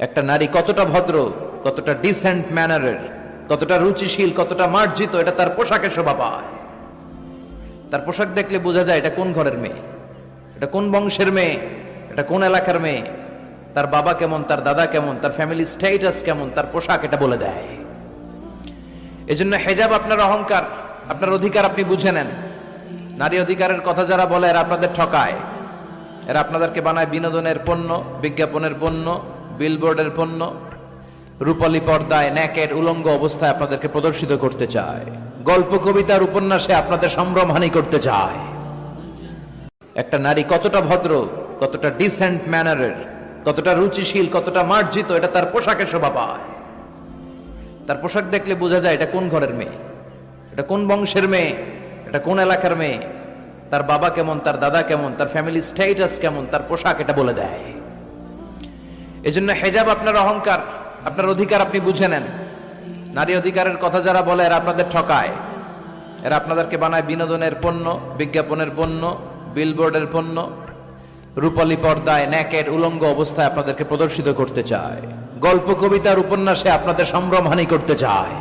একটা নারী কতটা ভদ্র, কতটা ডিসেন্ট ম্যানারের, কতটা রুচিশীল, কতটা মার্জিত, এটা তার পোশাকে শোভা পায়। তার পোশাক দেখলে বোঝা যায় এটা কোন ঘরের মেয়ে, এটা কোন বংশের মেয়ে, এটা কোন এলাকার মেয়ে, তার বাবা কেমন, তার দাদা কেমন, তার ফ্যামিলি স্ট্যাটাস কেমন, তার পোশাক এটা বলে দেয়। এজন্য হেজাব আপনার অহংকার, আপনার অধিকার, আপনি বুঝে নেন। নারী অধিকারের কথা যারা বলে এরা আপনাদের ঠকায়, এরা আপনাদেরকে বানায় বিনোদনের পণ্য, বিজ্ঞাপনের পণ্য, বিলবোর্ডের পণ্য, রূপালী পর্দায় নেকেড উলঙ্গ অবস্থায় আপনাদেরকে প্রদর্শিত করতে চায়, গল্প কবিতার উপন্যাসে আপনাদের সম্ভ্রমহানি করতে চায়। একটা নারী কতটা ভদ্র, কতটা ডিসেন্ট ম্যানারের, কতটা রুচিশীল, কতটা মার্জিত, এটা তার পোশাকে শোভা পায়। তার পোশাক দেখলে বোঝা যায় এটা কোন ঘরের মেয়ে, এটা কোন বংশের মেয়ে, এটা কোন এলাকার মেয়ে, তার বাবা কেমন, তার দাদা কেমন, তার ফ্যামিলি স্ট্যাটাস কেমন, তার পোশাক এটা বলে দেয়। এজন্য হেজাব আপনার অহংকার, আপনার অধিকার, আপনি বুঝে নেন। নারী অধিকারের কথা যারা বলে এরা আপনাদের ঠকায়, এরা আপনাদেরকে বানায় বিনোদনের পণ্য, বিজ্ঞাপনের পণ্য, বিলবোর্ডের পণ্য, রূপালী পর্দায় নেকেড উলঙ্গ অবস্থায় আপনাদেরকে প্রদর্শিত করতে চায়, গল্প কবিতার উপন্যাসে আপনাদের সম্ভ্রমহানি করতে চায়।